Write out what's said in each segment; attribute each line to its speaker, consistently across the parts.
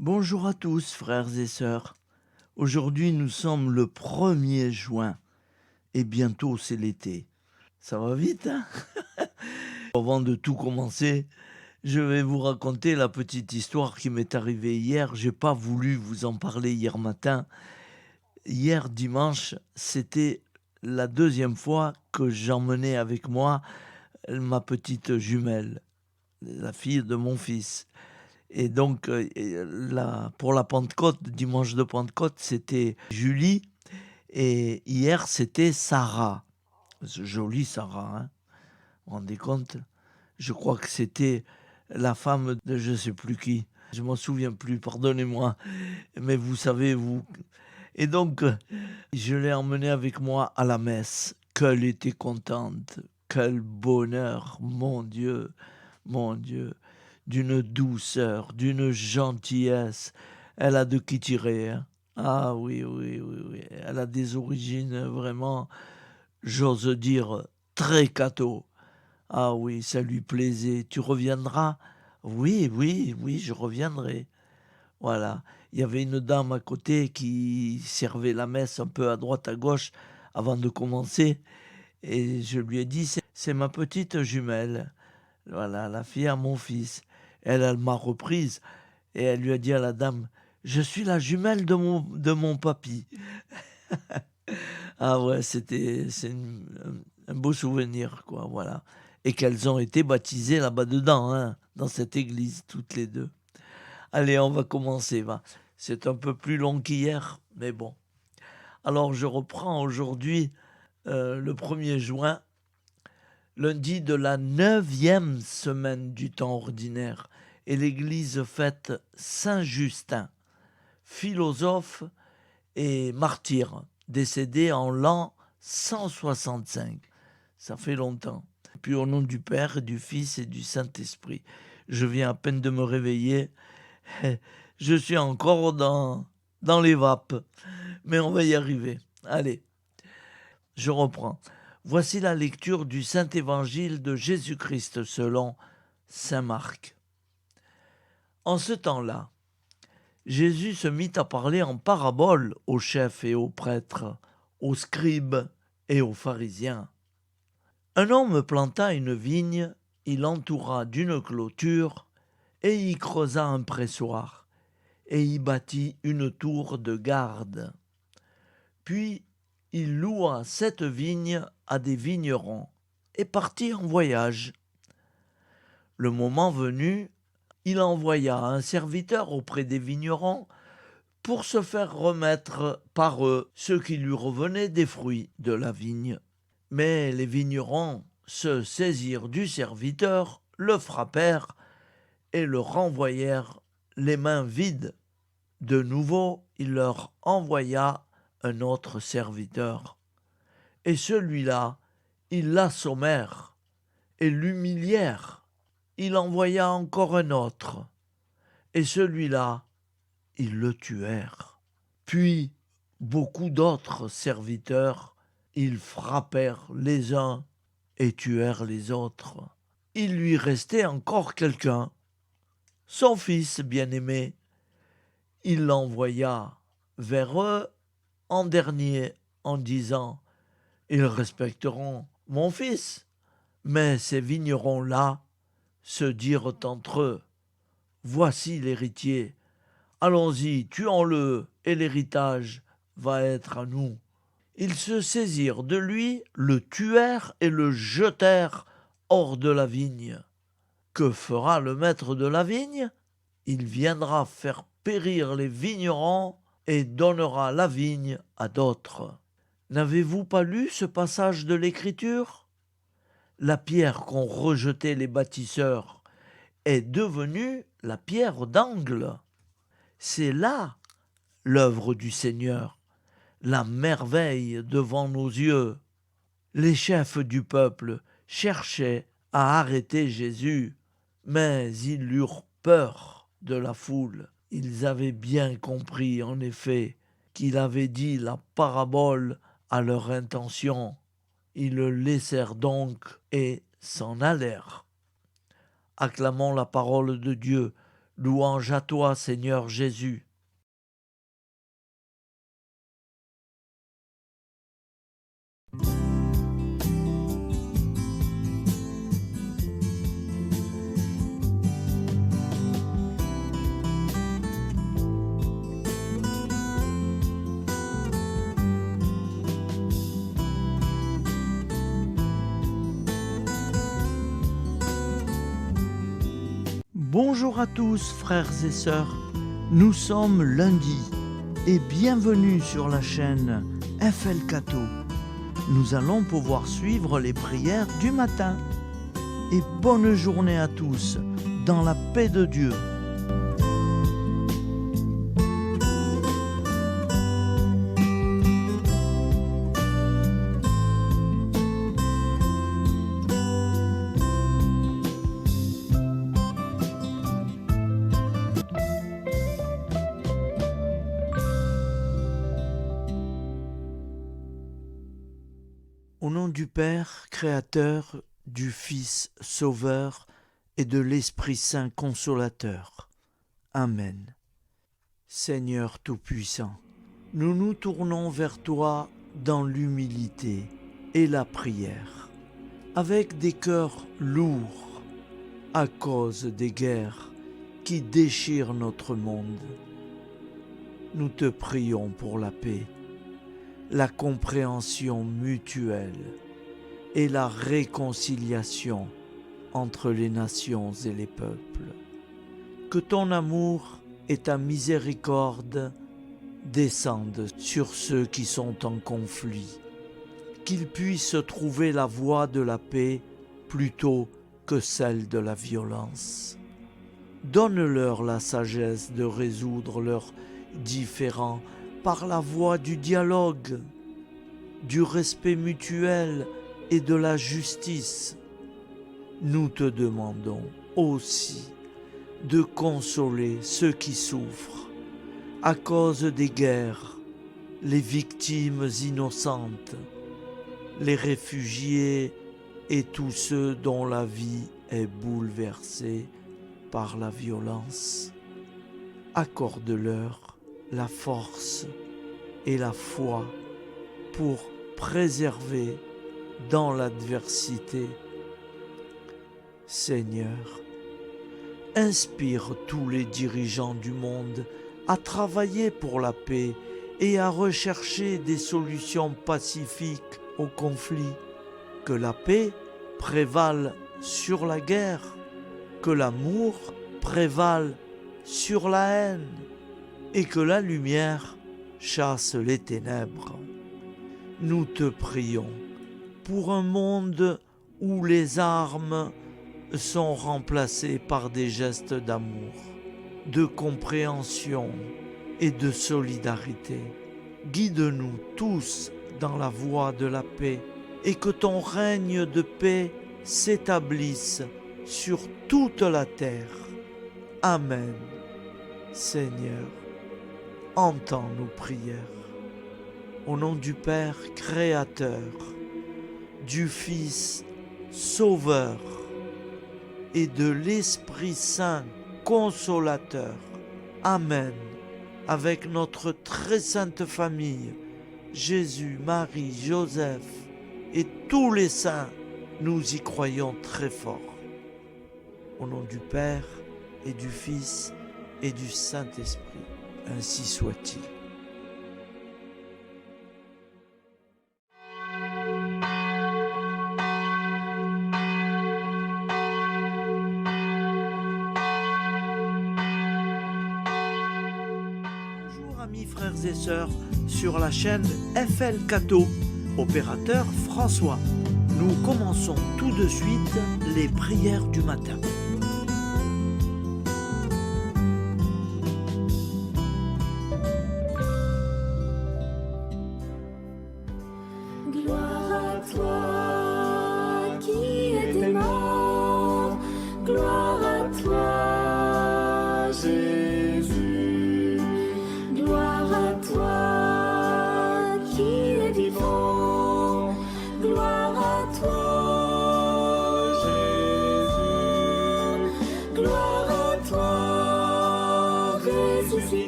Speaker 1: Bonjour à tous, frères et sœurs. Aujourd'hui, nous sommes le 1er juin et bientôt c'est l'été. Ça va vite, hein? Avant de tout commencer, je vais vous raconter la petite histoire qui m'est arrivée hier. J'ai pas voulu vous en parler hier matin. Hier dimanche, c'était la deuxième fois que j'emmenais avec moi ma petite jumelle, la fille de mon fils. Et donc, pour la Pentecôte, dimanche de Pentecôte, c'était Julie et hier, c'était Sarah. Jolie Sarah, hein, vous vous rendez compte? Je crois que c'était la femme de je sais plus qui. Je m'en souviens plus, pardonnez-moi. Mais vous savez, vous. Et donc, je l'ai emmenée avec moi à la messe. Qu'elle était contente. Quel bonheur, mon Dieu, d'une douceur, d'une gentillesse. Elle a de qui tirer, hein. Ah oui, oui, oui, oui. Elle a des origines vraiment, j'ose dire, très catho. Ah oui, ça lui plaisait. Tu reviendras? Oui, oui, oui, je reviendrai. Voilà. Il y avait une dame à côté qui servait la messe un peu à droite, à gauche avant de commencer. Et je lui ai dit, c'est ma petite jumelle. Voilà, la fille à mon fils. Elle m'a reprise et elle lui a dit à la dame, je suis la jumelle de mon papy. Ah ouais, c'est un beau souvenir, quoi, voilà. Et qu'elles ont été baptisées là-bas dedans, hein, dans cette église, toutes les deux. Allez, on va commencer, va. C'est un peu plus long qu'hier, mais bon. Alors, je reprends aujourd'hui le 1er juin, lundi de la 9e semaine du temps ordinaire, et l'Église fête Saint Justin, philosophe et martyr, décédé en l'an 165. Ça fait longtemps. Puis au nom du Père, du Fils et du Saint-Esprit. Je viens à peine de me réveiller. Je suis encore dans les vapes. Mais on va y arriver. Allez, je reprends. Voici la lecture du Saint Évangile de Jésus-Christ selon Saint Marc. En ce temps-là, Jésus se mit à parler en parabole aux chefs et aux prêtres, aux scribes et aux pharisiens. Un homme planta une vigne, il l'entoura d'une clôture et y creusa un pressoir et y bâtit une tour de garde. Puis il loua cette vigne à des vignerons et partit en voyage. Le moment venu, il envoya un serviteur auprès des vignerons pour se faire remettre par eux ce qui lui revenait des fruits de la vigne. Mais les vignerons se saisirent du serviteur, le frappèrent et le renvoyèrent les mains vides. De nouveau, il leur envoya un autre serviteur. Et celui-là, ils l'assommèrent et l'humilièrent. Il envoya encore un autre. Et celui-là, ils le tuèrent. Puis, beaucoup d'autres serviteurs, ils frappèrent les uns et tuèrent les autres. Il lui restait encore quelqu'un, son fils bien-aimé. Il l'envoya vers eux en dernier en disant « Ils respecteront mon fils ». Mais ces vignerons-là se dirent entre eux « Voici l'héritier, allons-y, tuons-le, et l'héritage va être à nous. » Ils se saisirent de lui, le tuèrent et le jetèrent hors de la vigne. Que fera le maître de la vigne? Il viendra faire périr les vignerons et donnera la vigne à d'autres. N'avez-vous pas lu ce passage de l'Écriture? La pierre qu'ont rejetée les bâtisseurs est devenue la pierre d'angle. C'est là l'œuvre du Seigneur, la merveille devant nos yeux. Les chefs du peuple cherchaient à arrêter Jésus, mais ils eurent peur de la foule. Ils avaient bien compris, en effet, qu'il avait dit la parabole à leur intention. Ils le laissèrent donc et s'en allèrent. Acclamons la parole de Dieu. Louange à toi, Seigneur Jésus. Bonjour à tous, frères et sœurs. Nous sommes lundi et bienvenue sur la chaîne FL Cato. Nous allons pouvoir suivre les prières du matin. Et bonne journée à tous, dans la paix de Dieu. Au nom du Père, Créateur, du Fils, Sauveur, et de l'Esprit Saint Consolateur. Amen. Seigneur Tout-Puissant, nous nous tournons vers toi dans l'humilité et la prière, avec des cœurs lourds à cause des guerres qui déchirent notre monde. Nous te prions pour la paix, la compréhension mutuelle et la réconciliation entre les nations et les peuples. Que ton amour et ta miséricorde descendent sur ceux qui sont en conflit, qu'ils puissent trouver la voie de la paix plutôt que celle de la violence. Donne-leur la sagesse de résoudre leurs différends par la voie du dialogue, du respect mutuel et de la justice. Nous te demandons aussi de consoler ceux qui souffrent à cause des guerres, les victimes innocentes, les réfugiés et tous ceux dont la vie est bouleversée par la violence. Accorde-leur la force et la foi pour préserver dans l'adversité. Seigneur, inspire tous les dirigeants du monde à travailler pour la paix et à rechercher des solutions pacifiques aux conflits. Que la paix prévale sur la guerre, que l'amour prévale sur la haine, et que la lumière chasse les ténèbres. Nous te prions pour un monde où les armes sont remplacées par des gestes d'amour, de compréhension et de solidarité. Guide-nous tous dans la voie de la paix et que ton règne de paix s'établisse sur toute la terre. Amen. Seigneur, entends nos prières. Au nom du Père Créateur, du Fils Sauveur et de l'Esprit Saint Consolateur. Amen. Avec notre très sainte famille, Jésus, Marie, Joseph et tous les saints, nous y croyons très fort. Au nom du Père et du Fils et du Saint-Esprit, ainsi soit-il. Bonjour amis, frères et sœurs, sur la chaîne FL Cato, opérateur François. Nous commençons tout de suite les prières du matin.
Speaker 2: Gloire à toi qui es mort, gloire à toi Jésus, gloire à toi qui es vivant, gloire à toi Jésus.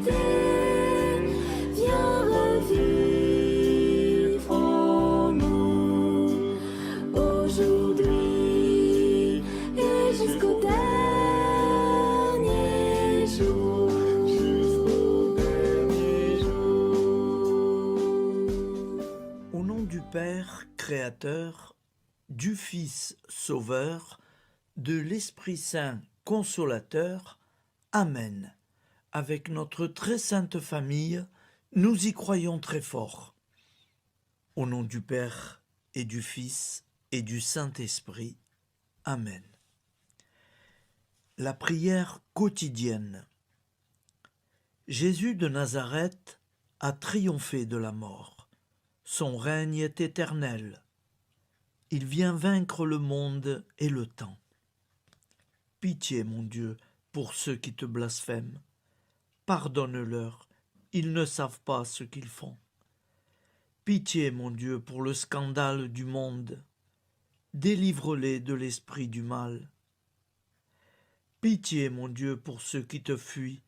Speaker 2: viens revivre en nous, aujourd'hui et jusqu'au dernier jour.
Speaker 1: Au nom du Père créateur, du Fils sauveur, de l'Esprit Saint consolateur. Amen. Avec notre très sainte famille, nous y croyons très fort. Au nom du Père et du Fils et du Saint-Esprit. Amen. La prière quotidienne. Jésus de Nazareth a triomphé de la mort. Son règne est éternel. Il vient vaincre le monde et le temps. Pitié, mon Dieu, pour ceux qui te blasphèment. Pardonne-leur, ils ne savent pas ce qu'ils font. Pitié, mon Dieu, pour le scandale du monde. Délivre-les de l'esprit du mal. Pitié, mon Dieu, pour ceux qui te fuient.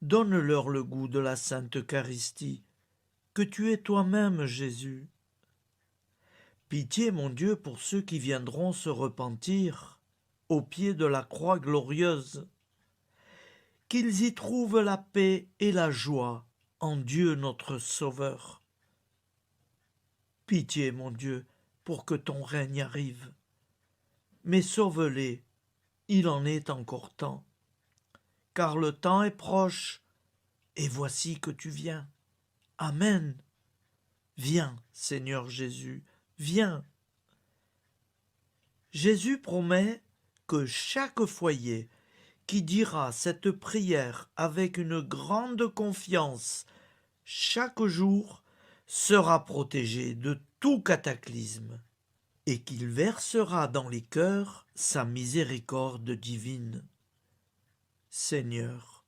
Speaker 1: Donne-leur le goût de la Sainte Eucharistie, que tu es toi-même, Jésus. Pitié, mon Dieu, pour ceux qui viendront se repentir au pied de la croix glorieuse, qu'ils y trouvent la paix et la joie en Dieu notre Sauveur. Pitié, mon Dieu, pour que ton règne arrive. Mais sauve-les, il en est encore temps, car le temps est proche, et voici que tu viens. Amen. Viens, Seigneur Jésus, viens. Jésus promet que chaque foyer qui dira cette prière avec une grande confiance chaque jour sera protégé de tout cataclysme et qu'il versera dans les cœurs sa miséricorde divine. Seigneur,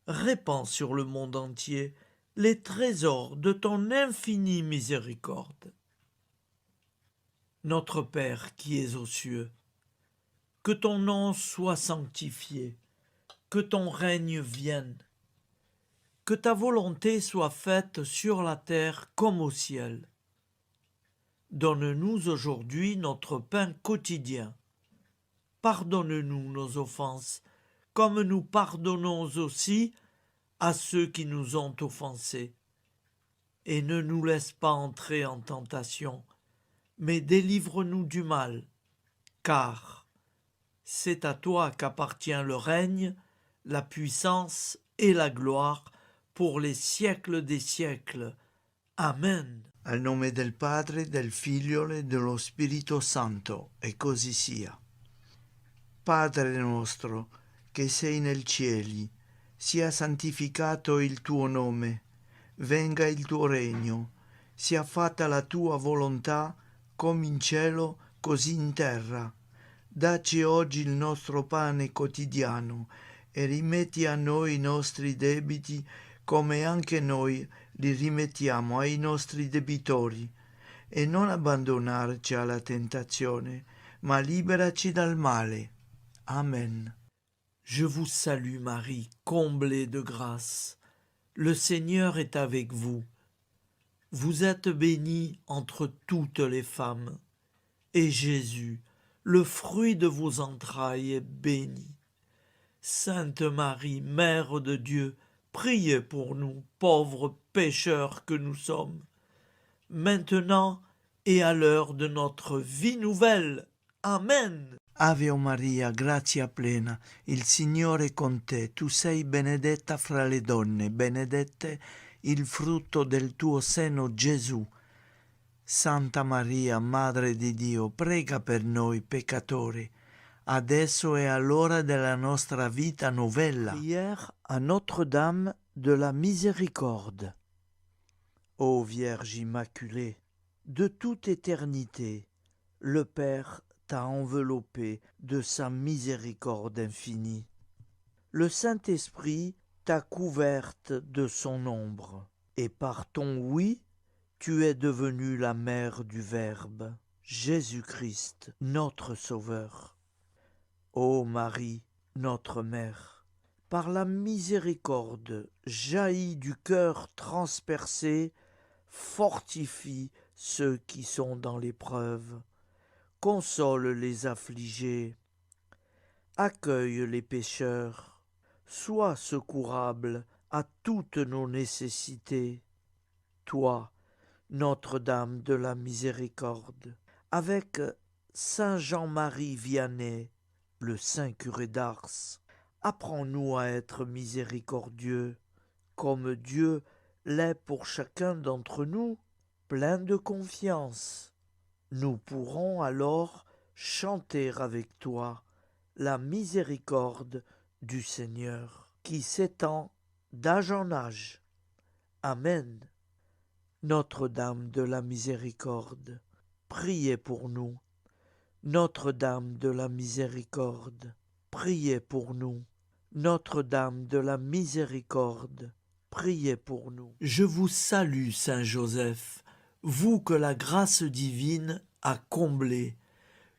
Speaker 1: répands sur le monde entier les trésors de ton infinie miséricorde. Notre Père qui es aux cieux, que ton nom soit sanctifié, que ton règne vienne, que ta volonté soit faite sur la terre comme au ciel. Donne-nous aujourd'hui notre pain quotidien. Pardonne-nous nos offenses, comme nous pardonnons aussi à ceux qui nous ont offensés. Et ne nous laisse pas entrer en tentation, mais délivre-nous du mal, car c'est à toi qu'appartient le règne, la puissance et la gloire pour les siècles des siècles. Amen. Al nome del Padre, del Figlio e dello Spirito Santo, e così sia. Padre nostro, che sei nel cieli, sia santificato il tuo nome, venga il tuo regno, sia fatta la tua volontà, come in cielo, così in terra. Dacci oggi il nostro pane quotidiano e rimetti a noi i nostri debiti come anche noi li rimettiamo ai nostri debitori, e non abbandonarci alla tentazione, ma liberaci dal male. Amen. Je vous salue Marie, comblée de grâce. Le Seigneur est avec vous. Vous êtes bénie entre toutes les femmes, et Jésus, le fruit de vos entrailles, est béni. Sainte Marie, Mère de Dieu, priez pour nous, pauvres pécheurs que nous sommes, maintenant et à l'heure de notre vie nouvelle. Amen. Ave Maria, grazia plena, il Signore è con te, tu sei benedetta fra le donne, benedetto il frutto del tuo seno, Gesù. Santa Maria, Madre di Dio, prega per noi peccatori, adesso e all'ora della nostra vita novella. Prière à Notre-Dame de la Miséricorde. Ô Vierge Immaculée, de toute éternité, le Père t'a enveloppé de sa miséricorde infinie. Le Saint-Esprit t'a couverte de son ombre, et par ton oui, tu es devenue la mère du Verbe, Jésus-Christ, notre Sauveur. Ô Marie, notre Mère, Par la miséricorde jaillie du cœur transpercé, fortifie ceux qui sont dans l'épreuve, console les affligés, accueille les pécheurs, sois secourable à toutes nos nécessités. Toi, Notre-Dame de la Miséricorde, avec Saint Jean-Marie Vianney, le saint curé d'Ars, apprends-nous à être miséricordieux, comme Dieu l'est pour chacun d'entre nous, plein de confiance. Nous pourrons alors chanter avec toi la miséricorde du Seigneur, qui s'étend d'âge en âge. Amen. Notre-Dame de la Miséricorde, priez pour nous. Notre-Dame de la Miséricorde, priez pour nous. Notre-Dame de la Miséricorde, priez pour nous. Je vous salue, Saint Joseph, vous que la grâce divine a comblé.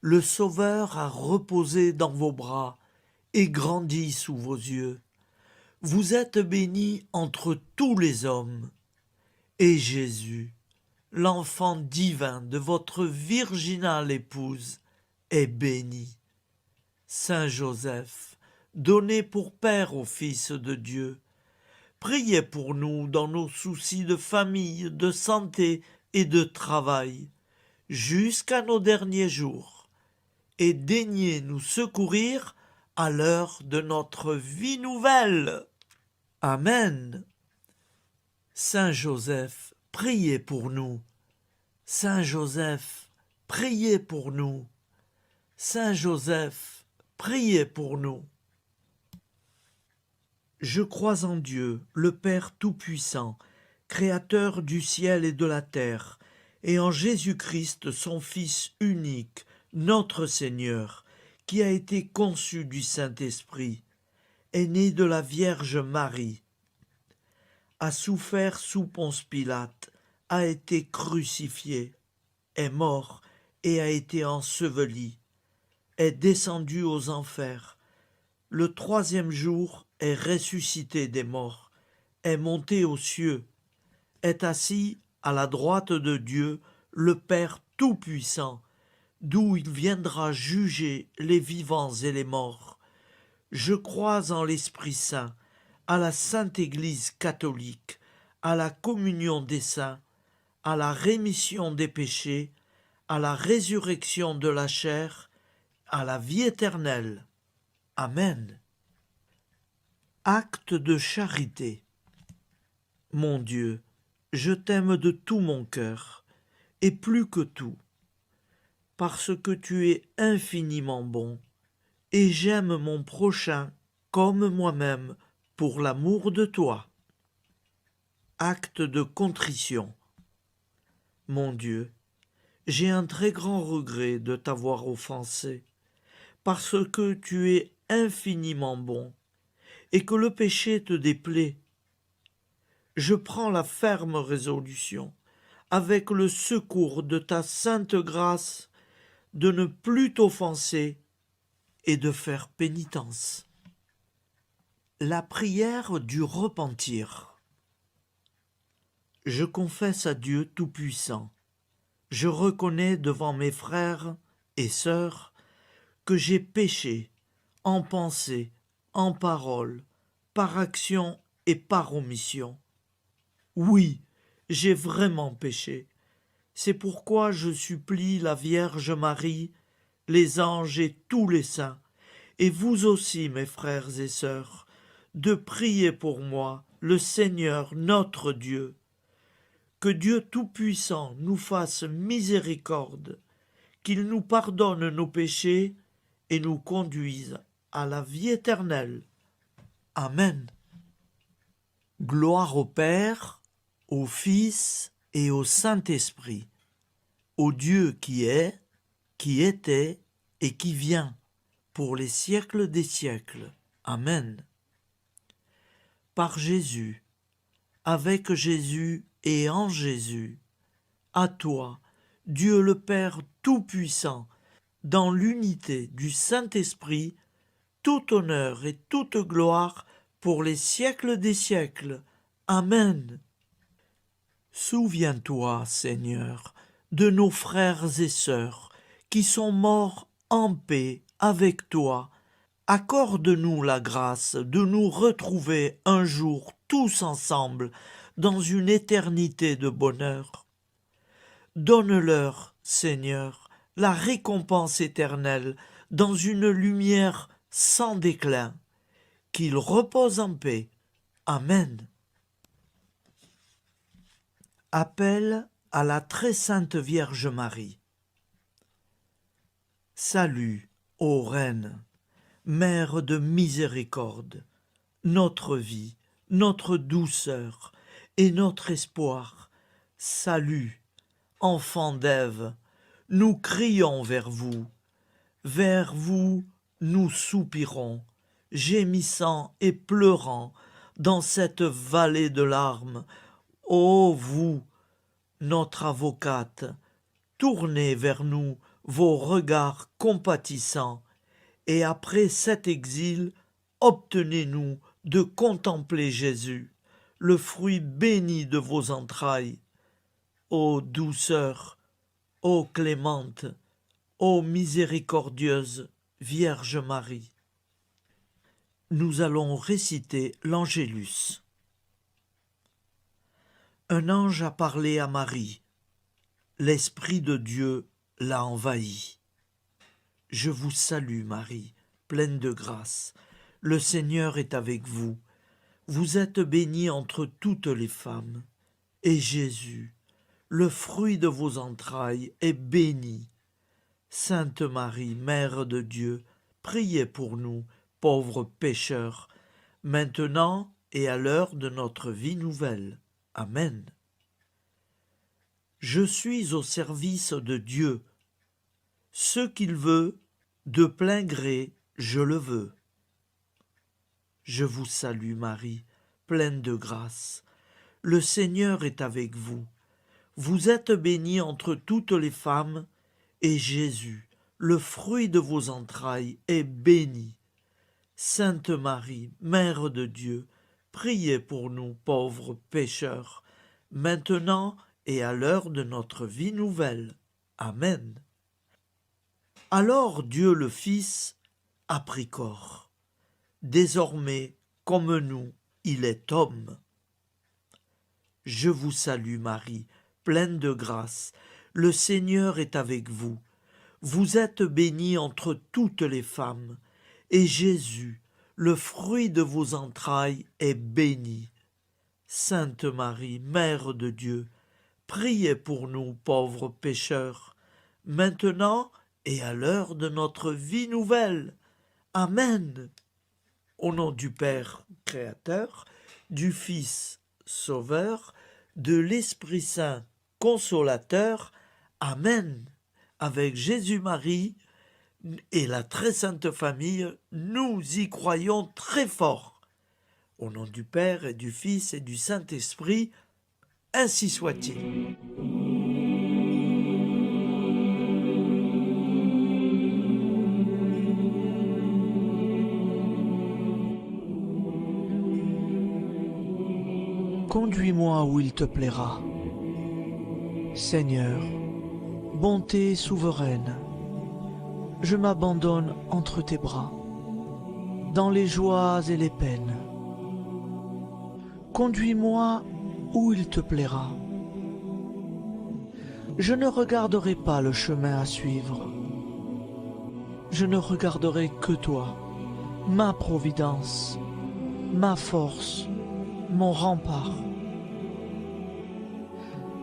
Speaker 1: Le Sauveur a reposé dans vos bras et grandi sous vos yeux. Vous êtes béni entre tous les hommes. Et Jésus, l'enfant divin de votre virginale épouse, est béni. Saint Joseph, donné pour Père au Fils de Dieu, priez pour nous dans nos soucis de famille, de santé et de travail, jusqu'à nos derniers jours, et daignez nous secourir à l'heure de notre vie nouvelle. Amen. Saint Joseph, priez pour nous. Saint Joseph, priez pour nous. Saint Joseph, priez pour nous. Je crois en Dieu, le Père Tout-Puissant, Créateur du ciel et de la terre, et en Jésus-Christ, son Fils unique, notre Seigneur, qui a été conçu du Saint-Esprit, est né de la Vierge Marie, a souffert sous Ponce Pilate, a été crucifié, est mort et a été enseveli, est descendu aux enfers, le troisième jour est ressuscité des morts, est monté aux cieux, est assis à la droite de Dieu, le Père Tout-Puissant, d'où il viendra juger les vivants et les morts. Je crois en l'Esprit Saint, à la Sainte Église catholique, à la communion des saints, à la rémission des péchés, à la résurrection de la chair, à la vie éternelle. Amen. Acte de charité. Mon Dieu, je t'aime de tout mon cœur, et plus que tout, parce que tu es infiniment bon, et j'aime mon prochain comme moi-même, pour l'amour de toi. Acte de contrition. Mon Dieu, j'ai un très grand regret de t'avoir offensé, parce que tu es infiniment bon, et que le péché te déplaît. Je prends la ferme résolution, avec le secours de ta sainte grâce, de ne plus t'offenser et de faire pénitence. La prière du repentir. Je confesse à Dieu Tout-Puissant, je reconnais devant mes frères et sœurs que j'ai péché en pensée, en parole, par action et par omission. Oui, j'ai vraiment péché. C'est pourquoi je supplie la Vierge Marie, les anges et tous les saints, et vous aussi, mes frères et sœurs, de prier pour moi, le Seigneur notre Dieu. Que Dieu Tout-Puissant nous fasse miséricorde, qu'il nous pardonne nos péchés et nous conduise à la vie éternelle. Amen. Gloire au Père, au Fils et au Saint-Esprit, au Dieu qui est, qui était et qui vient, pour les siècles des siècles. Amen. Par Jésus, avec Jésus et en Jésus, à toi, Dieu le Père Tout-Puissant, dans l'unité du Saint-Esprit, tout honneur et toute gloire
Speaker 3: pour les siècles des siècles. Amen. Souviens-toi, Seigneur, de nos frères et sœurs qui sont morts en paix avec toi. Accorde-nous la grâce de nous retrouver un jour tous ensemble dans une éternité de bonheur. Donne-leur, Seigneur, la récompense éternelle dans une lumière sans déclin. Qu'ils reposent en paix. Amen. Appel à la très sainte Vierge Marie. Salut, ô Reine, Mère de miséricorde, notre vie, notre douceur et notre espoir. Salut, enfant d'Ève, nous crions vers vous. Vers vous, nous soupirons, gémissant et pleurant dans cette vallée de larmes. Ô vous, notre avocate, tournez vers nous vos regards compatissants, et après cet exil, obtenez-nous de contempler Jésus, le fruit béni de vos entrailles. Ô douceur, ô clémente, ô miséricordieuse Vierge Marie. Nous allons réciter l'Angélus. Un ange a parlé à Marie. L'Esprit de Dieu l'a envahie. Je vous salue, Marie, pleine de grâce. Le Seigneur est avec vous. Vous êtes bénie entre toutes les femmes. Et Jésus, le fruit de vos entrailles, est béni. Sainte Marie, Mère de Dieu, priez pour nous, pauvres pécheurs, maintenant et à l'heure de notre vie nouvelle. Amen. Je suis au service de Dieu. Ce qu'il veut, de plein gré, je le veux. Je vous salue, Marie, pleine de grâce. Le Seigneur est avec vous. Vous êtes bénie entre toutes les femmes, et Jésus, le fruit de vos entrailles, est béni. Sainte Marie, Mère de Dieu, priez pour nous pauvres pécheurs, maintenant et à l'heure de notre vie nouvelle. Amen. Alors Dieu le Fils a pris corps. Désormais, comme nous, il est homme. Je vous salue Marie, pleine de grâce. Le Seigneur est avec vous. Vous êtes bénie entre toutes les femmes, et Jésus, le fruit de vos entrailles, est béni. Sainte Marie, Mère de Dieu, priez pour nous pauvres pécheurs, maintenant et à l'heure de notre vie nouvelle. Amen. Au nom du Père Créateur, du Fils Sauveur, de l'Esprit Saint Consolateur. Amen. Avec Jésus-Marie et la très sainte famille, nous y croyons très fort. Au nom du Père et du Fils et du Saint-Esprit, ainsi soit-il. Conduis-moi où il te plaira. Seigneur, bonté souveraine, je m'abandonne entre tes bras, dans les joies et les peines. Conduis-moi où il te plaira. Je ne regarderai pas le chemin à suivre. Je ne regarderai que toi, ma providence, ma force, mon rempart.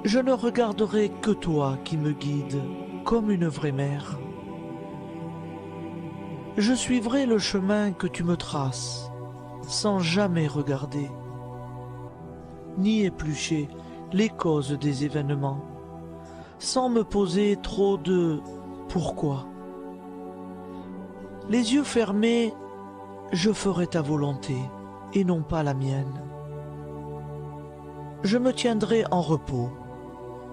Speaker 3: Je ne regarderai que toi qui me guides comme une vraie mère. Je suivrai le chemin que tu me traces, sans jamais regarder, ni éplucher les causes des événements, sans me poser trop de « pourquoi ». Les yeux fermés, je ferai ta volonté et non pas la mienne. Je me tiendrai en repos,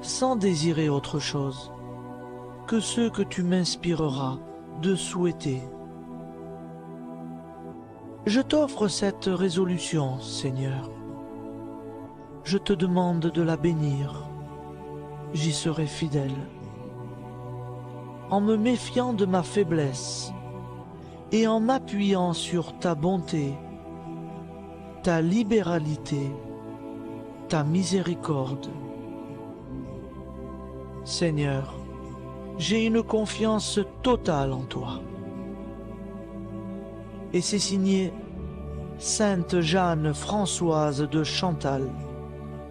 Speaker 3: sans désirer autre chose que ce que tu m'inspireras de souhaiter.
Speaker 4: Je t'offre cette résolution, Seigneur. Je te demande de la bénir. J'y serai fidèle. En me méfiant de ma faiblesse et en m'appuyant sur ta bonté, ta libéralité, ta miséricorde. Seigneur, j'ai une confiance totale en toi. Et c'est signé Sainte Jeanne Françoise de Chantal,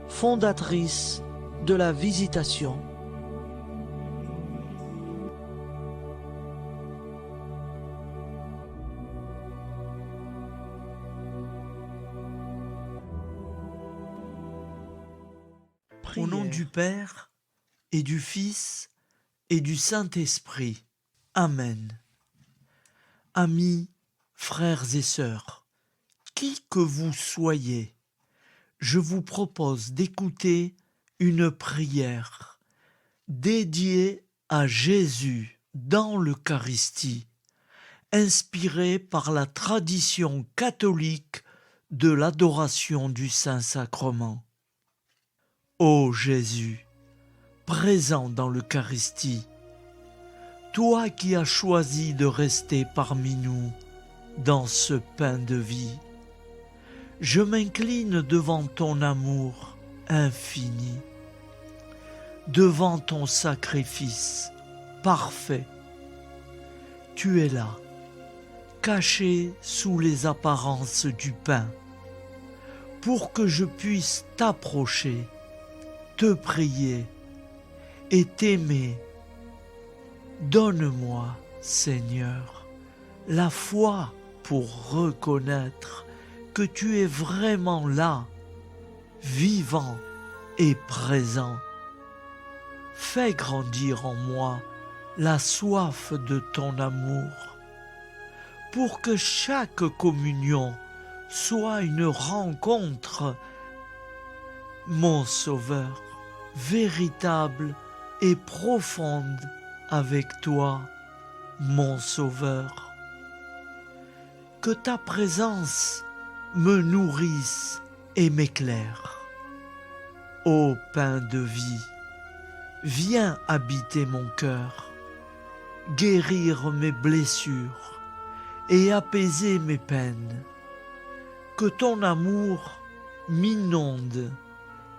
Speaker 4: fondatrice de la Visitation.
Speaker 3: Au nom du Père et du Fils et du Saint-Esprit. Amen. Amis, frères et sœurs, qui que vous soyez, je vous propose d'écouter une prière dédiée à Jésus dans l'Eucharistie, inspirée par la tradition catholique de l'adoration du Saint-Sacrement. Ô Jésus, présent dans l'Eucharistie, toi qui as choisi de rester parmi nous dans ce pain de vie, je m'incline devant ton amour infini, devant ton sacrifice parfait. Tu es là, caché sous les apparences du pain, pour que je puisse t'approcher, te prier et t'aimer. Donne-moi, Seigneur, la foi pour reconnaître que tu es vraiment là, vivant et présent. Fais grandir en moi la soif de ton amour, pour que chaque communion soit une rencontre, mon Sauveur, véritable et profonde avec toi, mon Sauveur. Que ta présence me nourrisse et m'éclaire. Ô pain de vie, viens habiter mon cœur, guérir mes blessures et apaiser mes peines. Que ton amour m'inonde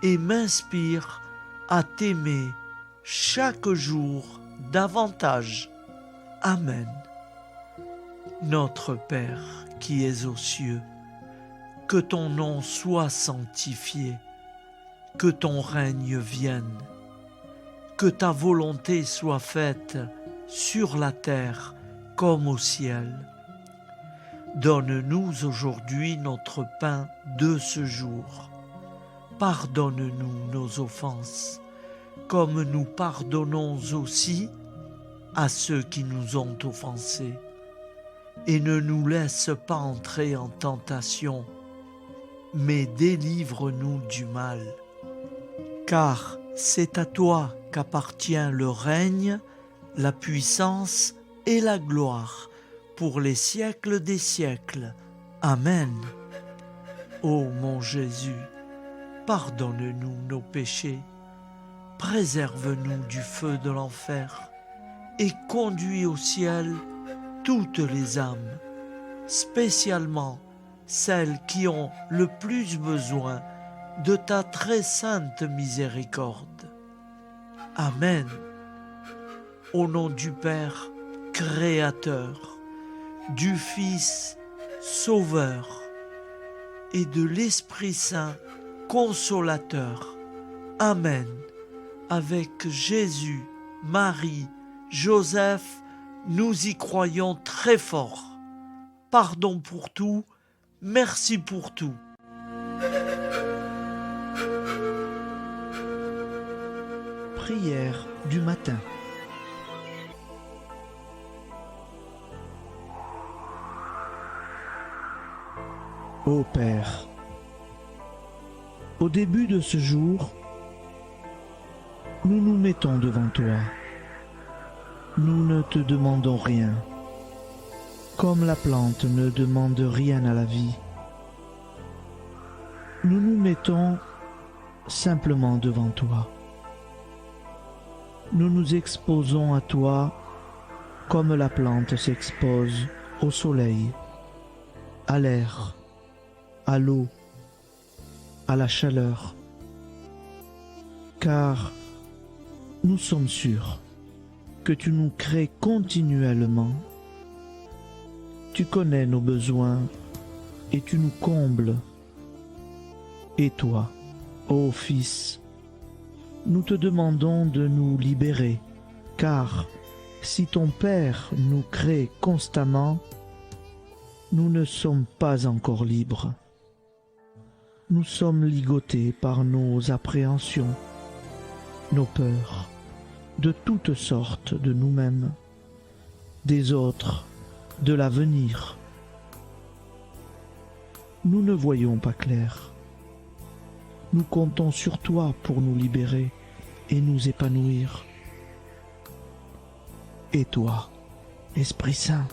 Speaker 3: et m'inspire à t'aimer chaque jour davantage. Amen. Notre Père qui es aux cieux, que ton nom soit sanctifié, que ton règne vienne, que ta volonté soit faite sur la terre comme au ciel. Donne-nous aujourd'hui notre pain de ce jour. Pardonne-nous nos offenses, comme nous pardonnons aussi à ceux qui nous ont offensés. Et ne nous laisse pas entrer en tentation, mais délivre-nous du mal. Car c'est à toi qu'appartient le règne, la puissance et la gloire pour les siècles des siècles. Amen. Ô mon Jésus, pardonne-nous nos péchés, préserve-nous du feu de l'enfer et conduis au ciel toutes les âmes, spécialement celles qui ont le plus besoin de ta très sainte miséricorde. Amen. Au nom du Père Créateur, du Fils Sauveur et de l'Esprit Saint Consolateur. Amen. Avec Jésus, Marie, Joseph, nous y croyons très fort. Pardon pour tout, merci pour tout.
Speaker 4: Prière du matin. Ô Père, au début de ce jour, nous nous mettons devant toi. Nous ne te demandons rien. Comme la plante ne demande rien à la vie, nous nous mettons simplement devant toi. Nous nous exposons à toi comme la plante s'expose au soleil, à l'air, à l'eau, à la chaleur. Car nous sommes sûrs que tu nous crées continuellement. Tu connais nos besoins et tu nous combles. Et toi, ô Fils, nous te demandons de nous libérer, car si ton Père nous crée constamment, nous ne sommes pas encore libres. Nous sommes ligotés par nos appréhensions, nos peurs, de toutes sortes de nous-mêmes, des autres, de l'avenir. Nous ne voyons pas clair. Nous comptons sur toi pour nous libérer et nous épanouir. Et toi, Esprit Saint,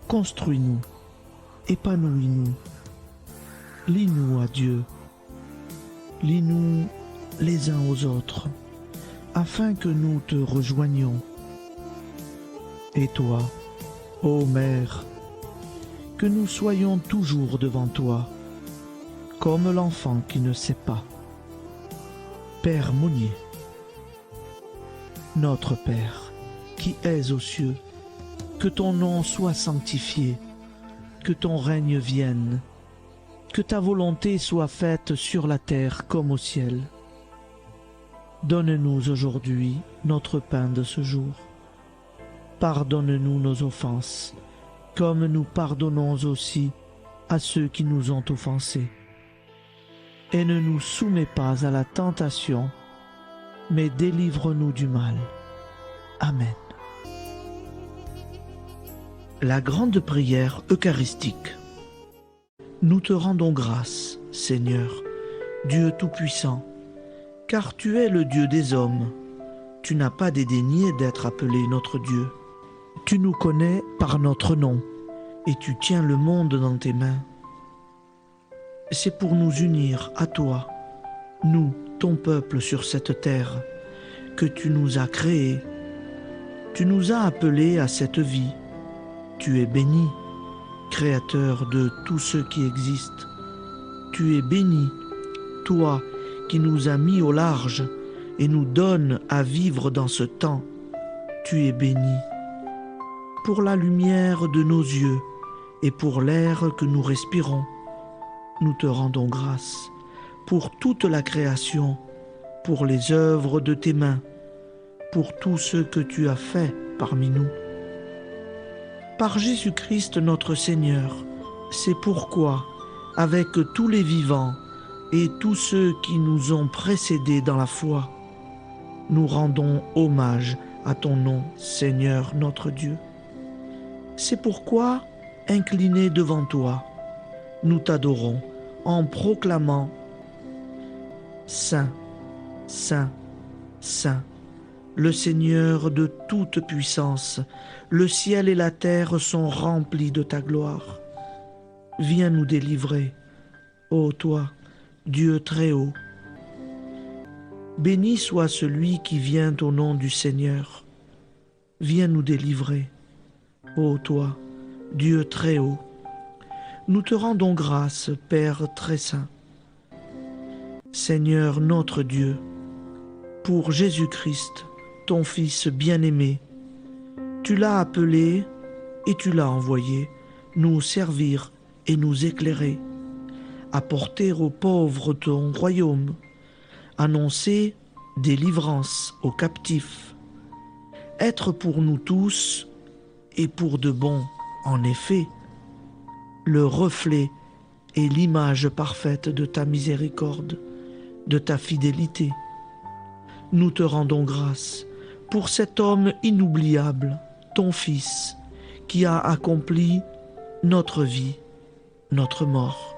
Speaker 4: construis-nous, épanouis-nous, lie-nous à Dieu, lie-nous les uns aux autres, afin que nous te rejoignions. Et toi, ô Mère, que nous soyons toujours devant toi, comme l'enfant qui ne sait pas. Père Monnier, notre Père, qui es aux cieux, que ton nom soit sanctifié, que ton règne vienne, que ta volonté soit faite sur la terre comme au ciel. Donne-nous aujourd'hui notre pain de ce jour. Pardonne-nous nos offenses, comme nous pardonnons aussi à ceux qui nous ont offensés. Et ne nous soumets pas à la tentation, mais délivre-nous du mal. Amen. La grande prière eucharistique. Nous te rendons grâce, Seigneur, Dieu Tout-Puissant, car tu es le Dieu des hommes. Tu n'as pas dédaigné d'être appelé notre Dieu. Tu nous connais par notre nom, et tu tiens le monde dans tes mains. C'est pour nous unir à toi, nous, ton peuple sur cette terre, que tu nous as créés. Tu nous as appelés à cette vie. Tu es béni, Créateur de tout ce qui existe. Tu es béni, toi qui nous as mis au large et nous donnes à vivre dans ce temps. Tu es béni. Pour la lumière de nos yeux et pour l'air que nous respirons, nous te rendons grâce. Pour toute la création, pour les œuvres de tes mains, pour tout ce que tu as fait parmi nous. Par Jésus-Christ notre Seigneur, c'est pourquoi, avec tous les vivants et tous ceux qui nous ont précédés dans la foi, nous rendons hommage à ton nom, Seigneur notre Dieu. C'est pourquoi, inclinés devant toi, nous t'adorons en proclamant « Saint, Saint, Saint ». Le Seigneur de toute puissance, le ciel et la terre sont remplis de ta gloire. Viens nous délivrer, ô toi, Dieu très haut. Béni soit celui qui vient au nom du Seigneur. Viens nous délivrer, ô toi, Dieu très haut. Nous te rendons grâce, Père très saint. Seigneur notre Dieu, pour Jésus-Christ, ton Fils bien-aimé, tu l'as appelé et tu l'as envoyé nous servir et nous éclairer, apporter aux pauvres ton royaume, annoncer délivrance aux captifs, être pour nous tous et pour de bon, en effet, le reflet et l'image parfaite de ta miséricorde, de ta fidélité. Nous te rendons grâce pour cet homme inoubliable, ton Fils, qui a accompli notre vie, notre mort,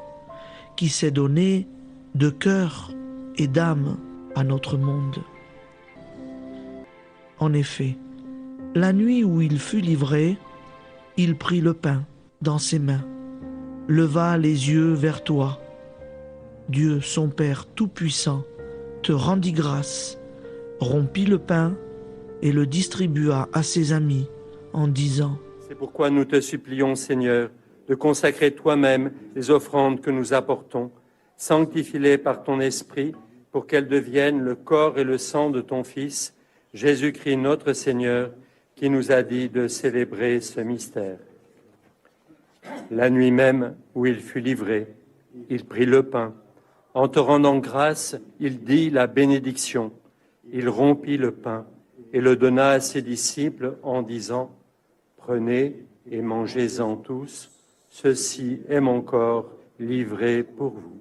Speaker 4: qui s'est donné de cœur et d'âme à notre monde. En effet, la nuit où il fut livré, il prit le pain dans ses mains, leva les yeux vers toi. Dieu, son Père Tout-Puissant, te rendit grâce, rompit le pain et le distribua à ses amis en disant :
Speaker 5: C'est pourquoi nous te supplions, Seigneur, de consacrer toi-même les offrandes que nous apportons. Sanctifie-les par ton Esprit, pour qu'elles deviennent le corps et le sang de ton Fils, Jésus-Christ notre Seigneur, qui nous a dit de célébrer ce mystère. La nuit même où il fut livré, il prit le pain. En te rendant grâce, il dit la bénédiction. Il rompit le pain et le donna à ses disciples en disant : Prenez et mangez-en tous, ceci est mon corps livré pour vous.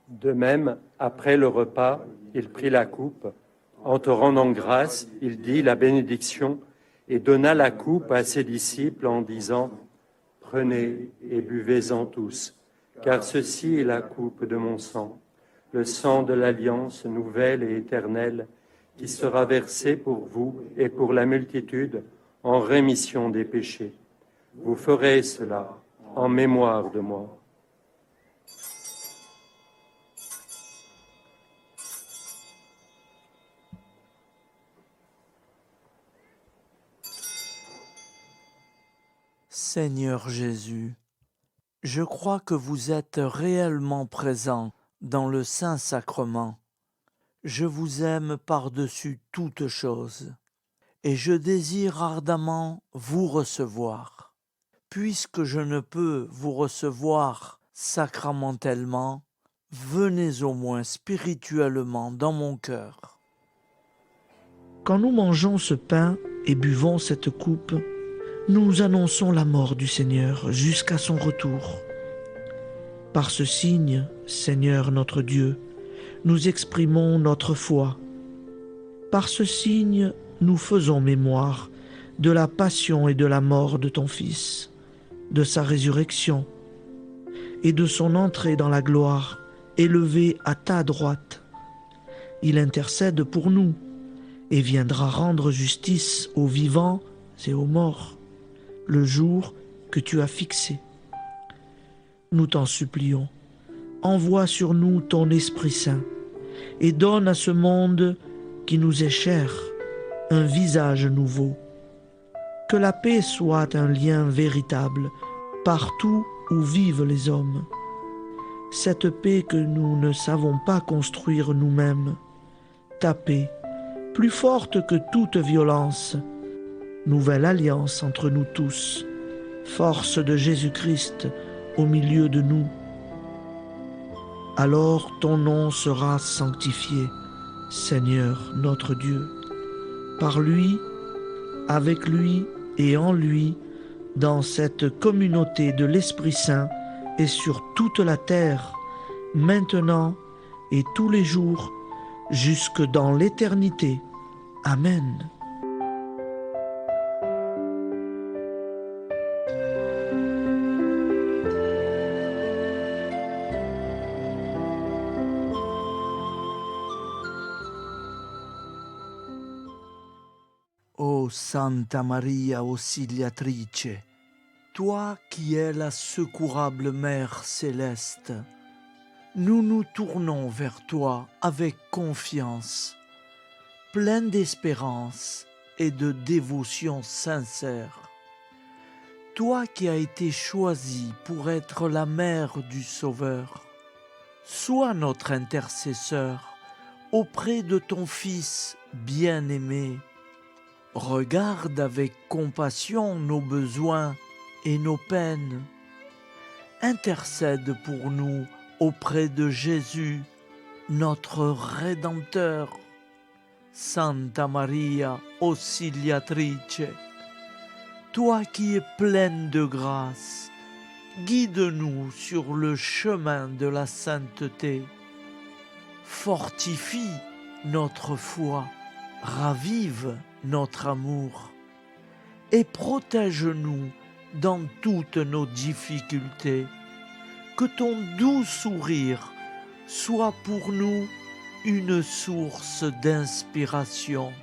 Speaker 5: De même, après le repas, il prit la coupe. En te rendant grâce, il dit la bénédiction et donna la coupe à ses disciples en disant : Prenez et buvez-en tous, car ceci est la coupe de mon sang, le sang de l'alliance nouvelle et éternelle, qui sera versé pour vous et pour la multitude en rémission des péchés. Vous ferez cela en mémoire de moi.
Speaker 1: Seigneur Jésus, je crois que vous êtes réellement présent dans le Saint-Sacrement. Je vous aime par-dessus toute chose et je désire ardemment vous recevoir. Puisque je ne peux vous recevoir sacramentellement, venez au moins spirituellement dans mon cœur.
Speaker 4: Quand nous mangeons ce pain et buvons cette coupe, nous annonçons la mort du Seigneur jusqu'à son retour. Par ce signe, Seigneur notre Dieu, nous exprimons notre foi. Par ce signe, nous faisons mémoire de la passion et de la mort de ton Fils, de sa résurrection et de son entrée dans la gloire, élevé à ta droite. Il intercède pour nous et viendra rendre justice aux vivants et aux morts, le jour que tu as fixé. Nous t'en supplions, envoie sur nous ton Esprit Saint et donne à ce monde qui nous est cher un visage nouveau. Que la paix soit un lien véritable partout où vivent les hommes. Cette paix que nous ne savons pas construire nous-mêmes. Ta paix, plus forte que toute violence. Nouvelle alliance entre nous tous. Force de Jésus-Christ au milieu de nous. Alors ton nom sera sanctifié, Seigneur notre Dieu. Par lui, avec lui et en lui, dans cette communauté de l'Esprit Saint et sur toute la terre, maintenant et tous les jours, jusque dans l'éternité. Amen.
Speaker 1: Ô Santa Maria Auxiliatrice, toi qui es la secourable Mère céleste, nous nous tournons vers toi avec confiance, plein d'espérance et de dévotion sincère. Toi qui as été choisie pour être la mère du Sauveur, sois notre intercesseur auprès de ton Fils bien-aimé. Regarde avec compassion nos besoins et nos peines. Intercède pour nous auprès de Jésus, notre Rédempteur. Santa Maria Auxiliatrice, toi qui es pleine de grâce, guide-nous sur le chemin de la sainteté. Fortifie notre foi, ravive notre amour et protège-nous
Speaker 3: dans toutes nos difficultés. Que ton doux sourire soit pour nous une source d'inspiration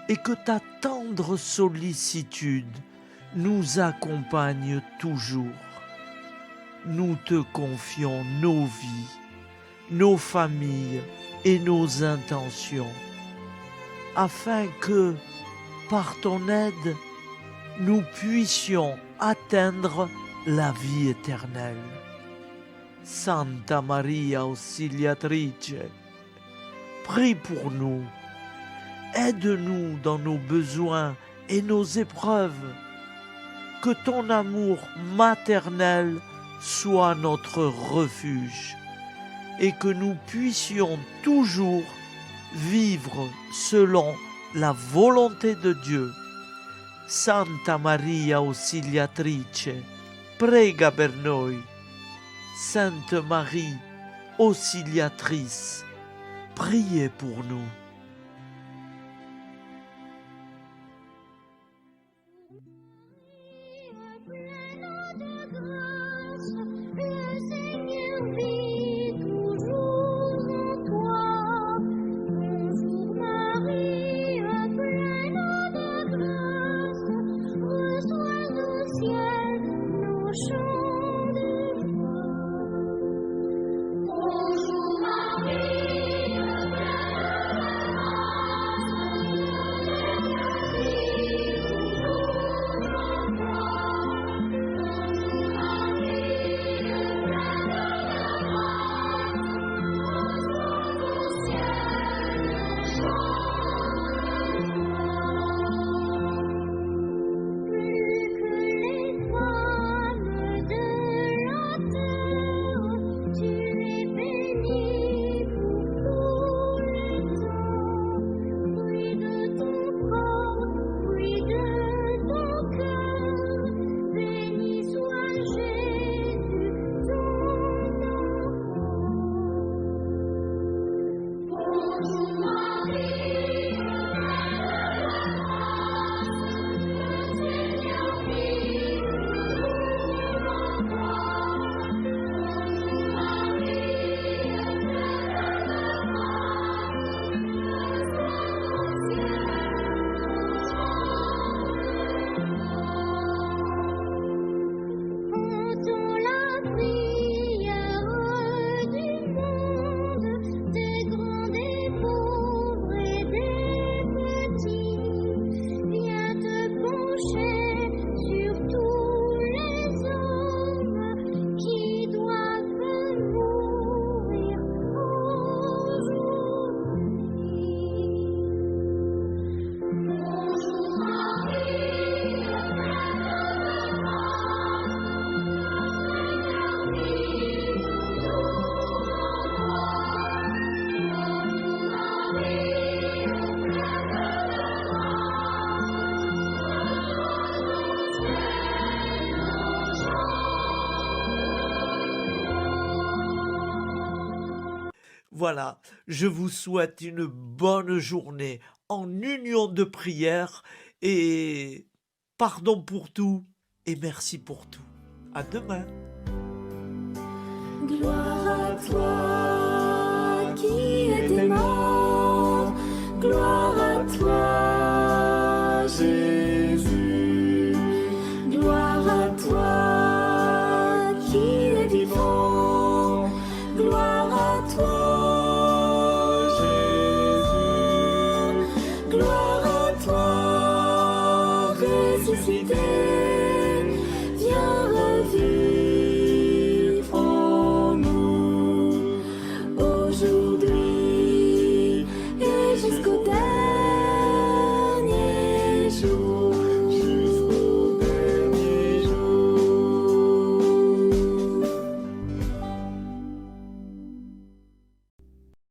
Speaker 3: et que ta tendre sollicitude nous accompagne toujours. Nous te confions nos vies, nos familles et nos intentions, afin que, par ton aide, nous puissions atteindre la vie éternelle. Santa Maria Auxiliatrice, prie pour nous, aide-nous dans nos besoins et nos épreuves, que ton amour maternel soit notre refuge et que nous puissions toujours vivre selon la volonté de Dieu. Santa Maria Auxiliatrice, prega per noi. Sainte Marie, Auxiliatrice, priez pour nous. Voilà, je vous souhaite une bonne journée en union de prière et pardon pour tout et merci pour tout. À demain.
Speaker 2: Gloire à toi.